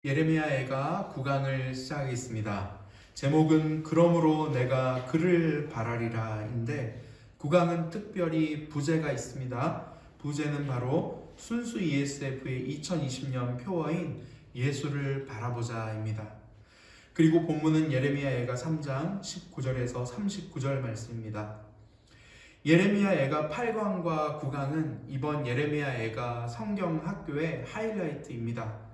예레미야애가 9강을 시작하겠습니다. 제목은 그러므로 내가 그를 바라리라인데 9강은 특별히 부제가 있습니다. 부제는 바로 순수 ESF의 2020년 표어인 예수를 바라보자입니다. 그리고 본문은 예레미야애가 3장 19절에서 39절 말씀입니다. 예레미야애가 8강과 9강은 이번 예레미야애가 성경학교의 하이라이트입니다.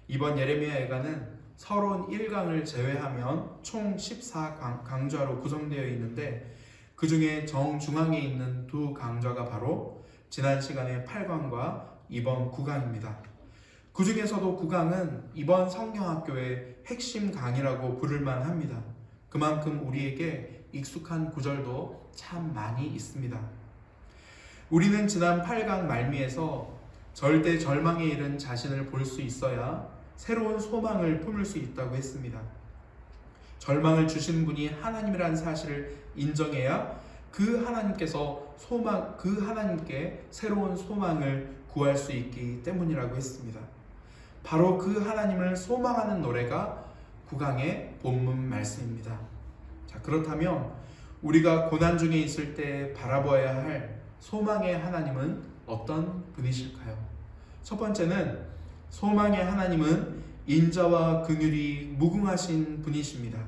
이번 예레미야애가는 서론 1강을 제외하면 총 14강좌로 구성되어 있는데 그 중에 정중앙에 있는 두 강좌가 바로 지난 시간의 8강과 이번 9강입니다. 그 중에서도 9강은 이번 성경학교의 핵심 강이라고 부를만 합니다. 그만큼 우리에게 익숙한 구절도 참 많이 있습니다. 우리는 지난 8강 말미에서 절대 절망에 이른 자신을 볼 수 있어야 새로운 소망을 품을 수 있다고 했습니다. 절망을 주신 분이 하나님이라는 사실을 인정해야 그 하나님께 새로운 소망을 구할 수 있기 때문이라고 했습니다. 바로 그 하나님을 소망하는 노래가 9강의 본문 말씀입니다. 자, 그렇다면 우리가 고난 중에 있을 때 바라봐야 할 소망의 하나님은 어떤 분이실까요? 첫 번째는 소망의 하나님은 인자와 긍휼이 무궁하신 분이십니다.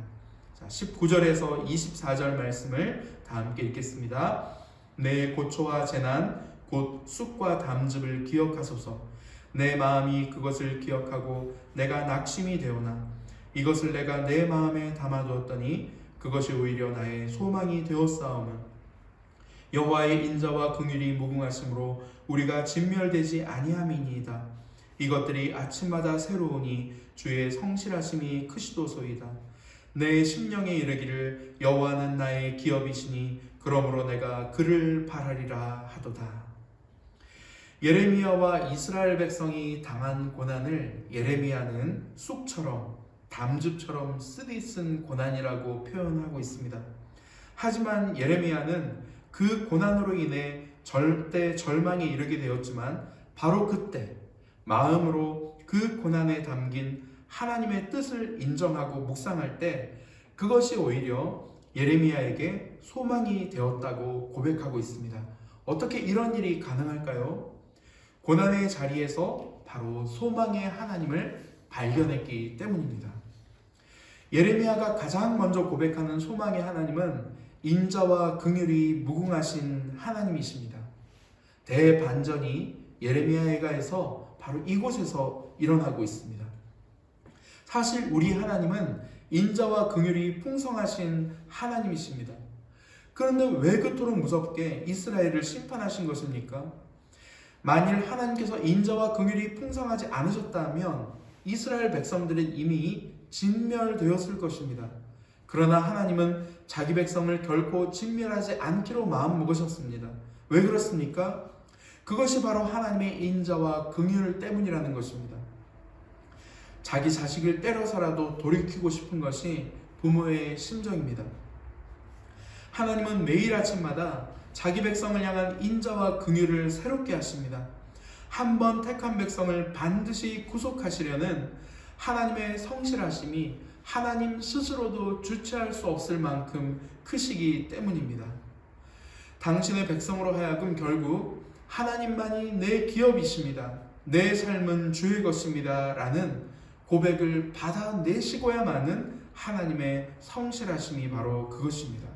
자, 19절에서 24절 말씀을 다 함께 읽겠습니다. 내 고초와 재난 곧 쑥과 담즙을 기억하소서. 내 마음이 그것을 기억하고 내가 낙심이 되오나 이것을 내가 내 마음에 담아두었더니 그것이 오히려 나의 소망이 되었사오며 여호와의 인자와 긍휼이 무궁하심으로 우리가 진멸되지 아니함이니이다. 이것들이 아침마다 새로우니 주의 성실하심이 크시도소이다. 내 심령에 이르기를 여호와는 나의 기업이시니 그러므로 내가 그를 바라리라 하도다. 예레미야와 이스라엘 백성이 당한 고난을 예레미야는 쑥처럼 담즙처럼 쓰디쓴 고난이라고 표현하고 있습니다. 하지만 예레미야는 그 고난으로 인해 절대 절망에 이르게 되었지만 바로 그때 마음으로 그 고난에 담긴 하나님의 뜻을 인정하고 묵상할 때 그것이 오히려 예레미야에게 소망이 되었다고 고백하고 있습니다. 어떻게 이런 일이 가능할까요? 고난의 자리에서 바로 소망의 하나님을 발견했기 때문입니다. 예레미야가 가장 먼저 고백하는 소망의 하나님은 인자와 긍휼이 무궁하신 하나님이십니다. 대반전이 예레미야에가에서 바로 이곳에서 일어나고 있습니다. 사실 우리 하나님은 인자와 긍휼이 풍성하신 하나님이십니다. 그런데 왜 그토록 무섭게 이스라엘을 심판하신 것입니까? 만일 하나님께서 인자와 긍휼이 풍성하지 않으셨다면 이스라엘 백성들은 이미 진멸되었을 것입니다. 그러나 하나님은 자기 백성을 결코 진멸하지 않기로 마음먹으셨습니다. 왜 그렇습니까? 그것이 바로 하나님의 인자와 긍휼 때문이라는 것입니다. 자기 자식을 때려서라도 돌이키고 싶은 것이 부모의 심정입니다. 하나님은 매일 아침마다 자기 백성을 향한 인자와 긍휼을 새롭게 하십니다. 한 번 택한 백성을 반드시 구속하시려는 하나님의 성실하심이 하나님 스스로도 주체할 수 없을 만큼 크시기 때문입니다. 당신의 백성으로 하여금 결국 하나님만이 내 기업이십니다. 내 삶은 주의 것입니다. 라는 고백을 받아내시고야만은 하나님의 성실하심이 바로 그것입니다.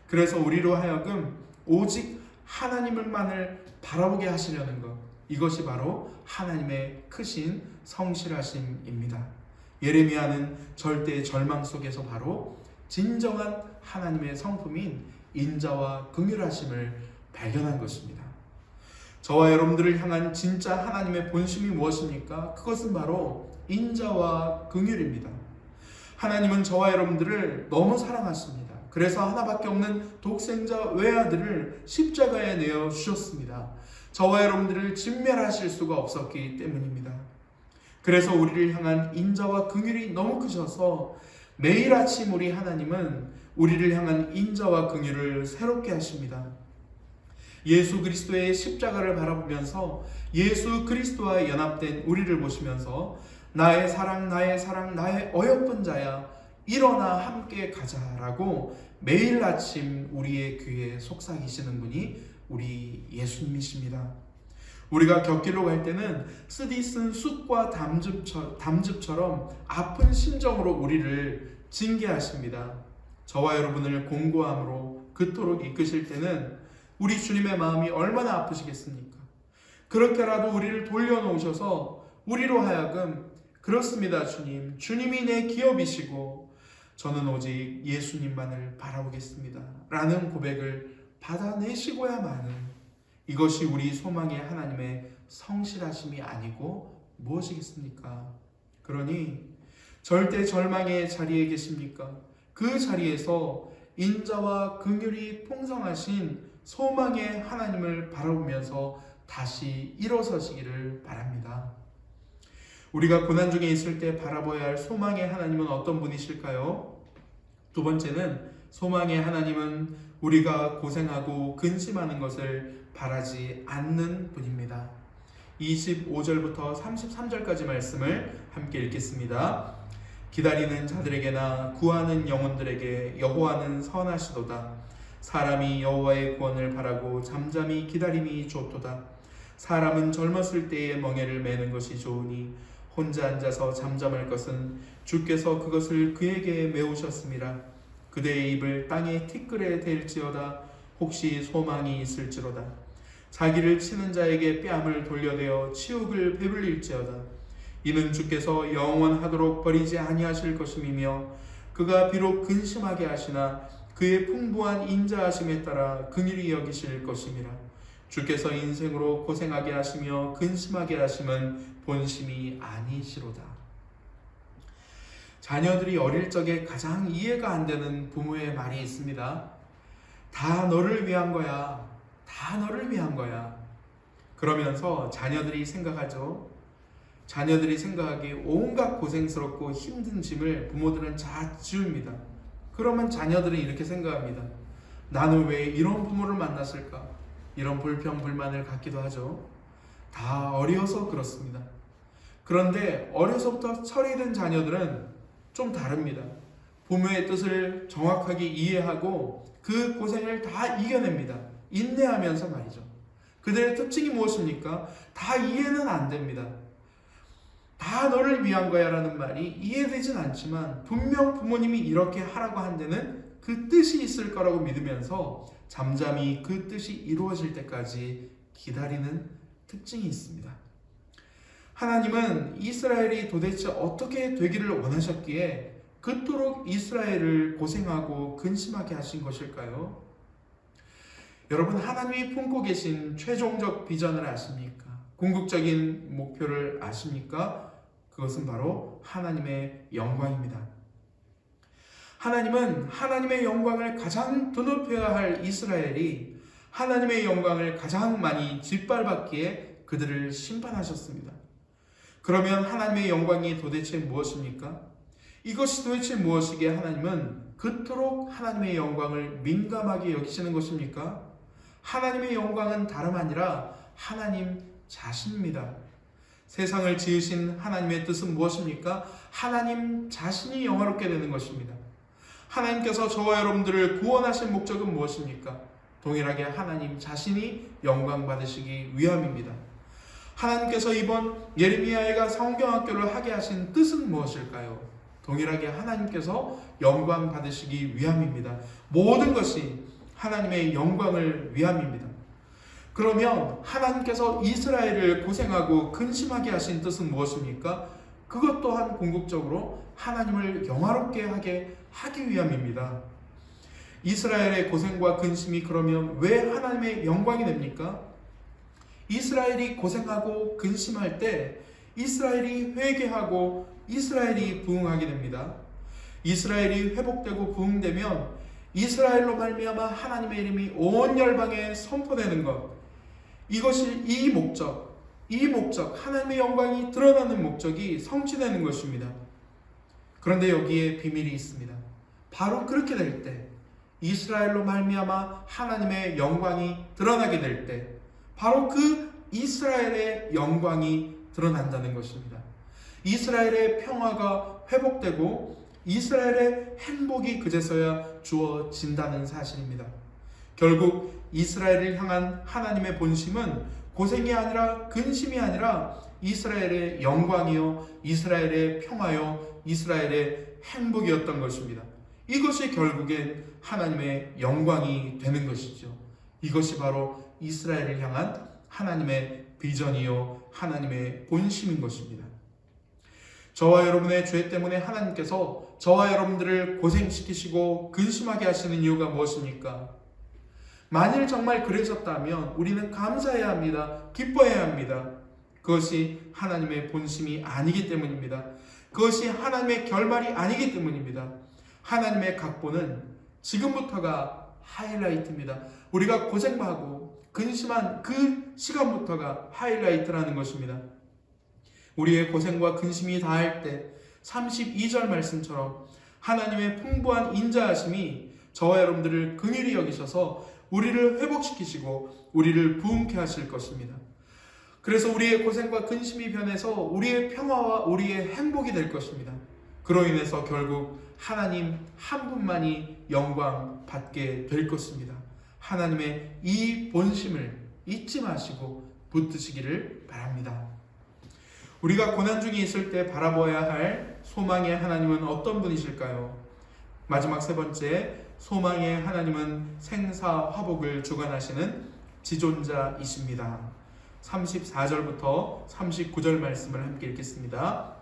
그래서 우리로 하여금 오직 하나님을만을 바라보게 하시려는 것, 이것이 바로 하나님의 크신 성실하심입니다. 예레미야는 절대 절망 속에서 바로 진정한 하나님의 성품인 인자와 긍휼하심을 발견한 것입니다. 저와 여러분들을 향한 진짜 하나님의 본심이 무엇입니까? 그것은 바로 인자와 긍휼입니다. 하나님은 저와 여러분들을 너무 사랑하십니다. 그래서 하나밖에 없는 독생자 외아들을 십자가에 내어 주셨습니다. 저와 여러분들을 진멸하실 수가 없었기 때문입니다. 그래서 우리를 향한 인자와 긍휼이 너무 크셔서 매일 아침 우리 하나님은 우리를 향한 인자와 긍휼을 새롭게 하십니다. 예수 그리스도의 십자가를 바라보면서 예수 그리스도와 연합된 우리를 보시면서 나의 사랑, 나의 사랑, 나의 어여쁜 자야, 일어나 함께 가자라고 매일 아침 우리의 귀에 속삭이시는 분이 우리 예수님이십니다. 우리가 곁길로 갈 때는 쓰디쓴 쑥과 담즙처럼 아픈 심정으로 우리를 징계하십니다. 저와 여러분을 공고함으로 그토록 이끄실 때는 우리 주님의 마음이 얼마나 아프시겠습니까? 그렇게라도 우리를 돌려놓으셔서 우리로 하여금 그렇습니다 주님, 주님이 내 기업이시고 저는 오직 예수님만을 바라보겠습니다 라는 고백을 받아내시고야만은, 이것이 우리 소망의 하나님의 성실하심이 아니고 무엇이겠습니까? 그러니 절대 절망의 자리에 계십니까? 그 자리에서 인자와 긍휼이 풍성하신 소망의 하나님을 바라보면서 다시 일어서시기를 바랍니다. 우리가 고난 중에 있을 때 바라봐야 할 소망의 하나님은 어떤 분이실까요? 두 번째는, 소망의 하나님은 우리가 고생하고 근심하는 것을 바라지 않는 분입니다. 25절부터 33절까지 말씀을 함께 읽겠습니다. 기다리는 자들에게나 구하는 영혼들에게 여호와는 선하시도다. 사람이 여호와의 구원을 바라고 잠잠히 기다림이 좋도다. 사람은 젊었을 때에 멍에를 매는 것이 좋으니 혼자 앉아서 잠잠할 것은 주께서 그것을 그에게 메우셨음이라. 그대의 입을 땅에 티끌에 댈지어다. 혹시 소망이 있을지로다. 자기를 치는 자에게 뺨을 돌려대어 치욕을 배불릴지어다. 이는 주께서 영원하도록 버리지 아니하실 것임이며 그가 비록 근심하게 하시나 그의 풍부한 인자하심에 따라 긍휼히 여기실 것임이라. 주께서 인생으로 고생하게 하시며 근심하게 하심은 본심이 아니시로다. 자녀들이 어릴 적에 가장 이해가 안 되는 부모의 말이 있습니다. 다 너를 위한 거야. 다 너를 위한 거야. 그러면서 자녀들이 생각하죠. 자녀들이 생각하기에 온갖 고생스럽고 힘든 짐을 부모들은 다 지웁니다. 그러면 자녀들은 이렇게 생각합니다. 나는 왜 이런 부모를 만났을까? 이런 불평불만을 갖기도 하죠. 다 어려서 그렇습니다. 그런데 어려서부터 철이 든 자녀들은 좀 다릅니다. 부모의 뜻을 정확하게 이해하고 그 고생을 다 이겨냅니다. 인내하면서 말이죠. 그들의 특징이 무엇입니까? 다 이해는 안 됩니다. 다 너를 위한 거야 라는 말이 이해되진 않지만 분명 부모님이 이렇게 하라고 한 데는 그 뜻이 있을 거라고 믿으면서 잠잠히 그 뜻이 이루어질 때까지 기다리는 특징이 있습니다. 하나님은 이스라엘이 도대체 어떻게 되기를 원하셨기에 그토록 이스라엘을 고생하고 근심하게 하신 것일까요? 여러분, 하나님이 품고 계신 최종적 비전을 아십니까? 궁극적인 목표를 아십니까? 그것은 바로 하나님의 영광입니다. 하나님은 하나님의 영광을 가장 드높여야 할 이스라엘이 하나님의 영광을 가장 많이 짓밟았기에 그들을 심판하셨습니다. 그러면 하나님의 영광이 도대체 무엇입니까? 이것이 도대체 무엇이기에 하나님은 그토록 하나님의 영광을 민감하게 여기시는 것입니까? 하나님의 영광은 다름 아니라 하나님 자신입니다. 세상을 지으신 하나님의 뜻은 무엇입니까? 하나님 자신이 영화롭게 되는 것입니다. 하나님께서 저와 여러분들을 구원하신 목적은 무엇입니까? 동일하게 하나님 자신이 영광 받으시기 위함입니다. 하나님께서 이번 예레미야가 성경학교를 하게 하신 뜻은 무엇일까요? 동일하게 하나님께서 영광 받으시기 위함입니다. 모든 것이 하나님의 영광을 위함입니다. 그러면 하나님께서 이스라엘을 고생하고 근심하게 하신 뜻은 무엇입니까? 그것 또한 궁극적으로 하나님을 영화롭게 하기 위함입니다. 이스라엘의 고생과 근심이 그러면 왜 하나님의 영광이 됩니까? 이스라엘이 고생하고 근심할 때 이스라엘이 회개하고 이스라엘이 부흥하게 됩니다. 이스라엘이 회복되고 부흥되면 이스라엘로 말미암아 하나님의 이름이 온 열방에 선포되는 것, 이것이 이 목적, 하나님의 영광이 드러나는 목적이 성취되는 것입니다. 그런데 여기에 비밀이 있습니다. 바로 그렇게 될 때, 이스라엘로 말미암아 하나님의 영광이 드러나게 될 때, 바로 그 이스라엘의 영광이 드러난다는 것입니다. 이스라엘의 평화가 회복되고 이스라엘의 행복이 그제서야 주어진다는 사실입니다. 결국 이스라엘을 향한 하나님의 본심은 고생이 아니라 근심이 아니라 이스라엘의 영광이요, 이스라엘의 평화요, 이스라엘의 행복이었던 것입니다. 이것이 결국엔 하나님의 영광이 되는 것이죠. 이것이 바로 이스라엘을 향한 하나님의 비전이요, 하나님의 본심인 것입니다. 저와 여러분의 죄 때문에 하나님께서 저와 여러분들을 고생시키시고 근심하게 하시는 이유가 무엇입니까? 만일 정말 그러셨다면 우리는 감사해야 합니다. 기뻐해야 합니다. 그것이 하나님의 본심이 아니기 때문입니다. 그것이 하나님의 결말이 아니기 때문입니다. 하나님의 각본은 지금부터가 하이라이트입니다. 우리가 고생하고 근심한 그 시간부터가 하이라이트라는 것입니다. 우리의 고생과 근심이 다할 때 32절 말씀처럼 하나님의 풍부한 인자하심이 저와 여러분들을 긍휼히 여기셔서 우리를 회복시키시고 우리를 부흥케 하실 것입니다. 그래서 우리의 고생과 근심이 변해서 우리의 평화와 우리의 행복이 될 것입니다. 그로 인해서 결국 하나님 한 분만이 영광 받게 될 것입니다. 하나님의 이 본심을 잊지 마시고 붙드시기를 바랍니다. 우리가 고난 중에 있을 때 바라보아야 할 소망의 하나님은 어떤 분이실까요? 마지막 세 번째, 소망의 하나님은 생사화복을 주관하시는 지존자이십니다. 34절부터 39절 말씀을 함께 읽겠습니다.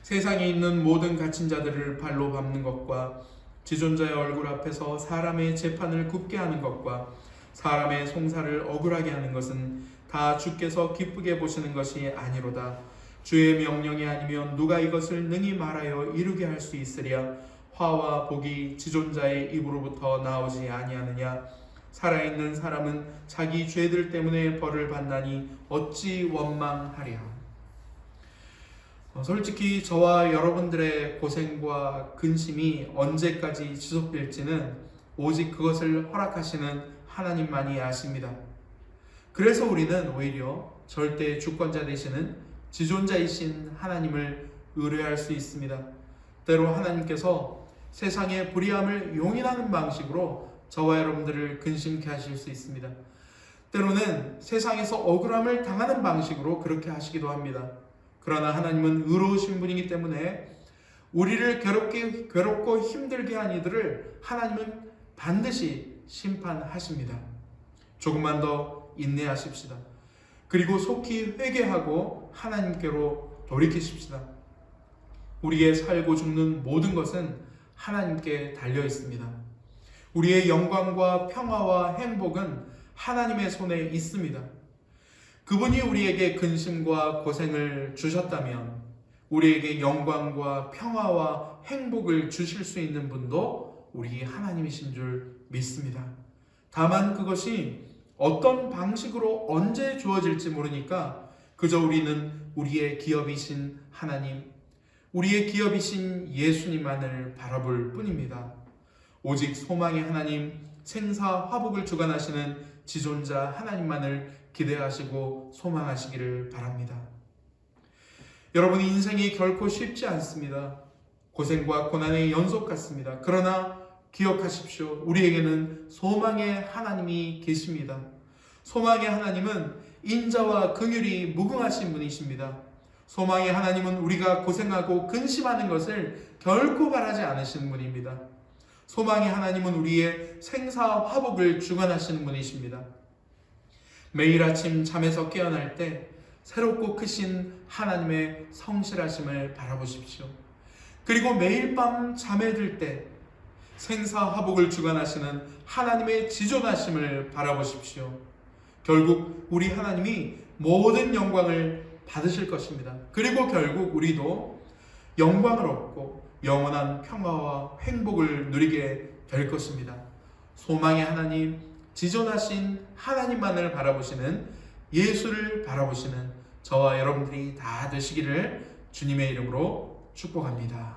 세상에 있는 모든 갇힌 자들을 발로 밟는 것과 지존자의 얼굴 앞에서 사람의 재판을 굽게 하는 것과 사람의 송사를 억울하게 하는 것은 다 주께서 기쁘게 보시는 것이 아니로다. 주의 명령이 아니면 누가 이것을 능히 말하여 이루게 할 수 있으랴. 화와 복이 지존자의 입으로부터 나오지 아니하느냐. 살아있는 사람은 자기 죄들 때문에 벌을 받나니 어찌 원망하랴. 솔직히 저와 여러분들의 고생과 근심이 언제까지 지속될지는 오직 그것을 허락하시는 하나님만이 아십니다. 그래서 우리는 오히려 절대 주권자 되시는 지존자이신 하나님을 의뢰할 수 있습니다. 때로 하나님께서 세상의 불의함을 용인하는 방식으로 저와 여러분들을 근심케 하실 수 있습니다. 때로는 세상에서 억울함을 당하는 방식으로 그렇게 하시기도 합니다. 그러나 하나님은 의로우신 분이기 때문에 우리를 괴롭고 힘들게 한 이들을 하나님은 반드시 심판하십니다. 조금만 더 인내하십시다. 그리고 속히 회개하고 하나님께로 돌이키십시다. 우리의 살고 죽는 모든 것은 하나님께 달려 있습니다. 우리의 영광과 평화와 행복은 하나님의 손에 있습니다. 그분이 우리에게 근심과 고생을 주셨다면 우리에게 영광과 평화와 행복을 주실 수 있는 분도 우리 하나님이신 줄 믿습니다. 다만 그것이 어떤 방식으로 언제 주어질지 모르니까 그저 우리는 우리의 기업이신 하나님, 우리의 기업이신 예수님만을 바라볼 뿐입니다. 오직 소망의 하나님, 생사화복을 주관하시는 지존자 하나님만을 기대하시고 소망하시기를 바랍니다. 여러분, 인생이 결코 쉽지 않습니다. 고생과 고난의 연속 같습니다. 그러나 기억하십시오. 우리에게는 소망의 하나님이 계십니다. 소망의 하나님은 인자와 긍휼이 무궁하신 분이십니다. 소망의 하나님은 우리가 고생하고 근심하는 것을 결코 바라지 않으시는 분입니다. 소망의 하나님은 우리의 생사화복을 주관하시는 분이십니다. 매일 아침 잠에서 깨어날 때 새롭고 크신 하나님의 성실하심을 바라보십시오. 그리고 매일 밤 잠에 들 때 생사화복을 주관하시는 하나님의 지존하심을 바라보십시오. 결국 우리 하나님이 모든 영광을 받으실 것입니다. 그리고 결국 우리도 영광을 얻고 영원한 평화와 행복을 누리게 될 것입니다. 소망의 하나님, 지존하신 하나님만을 바라보시는, 예수를 바라보시는 저와 여러분들이 다 되시기를 주님의 이름으로 축복합니다.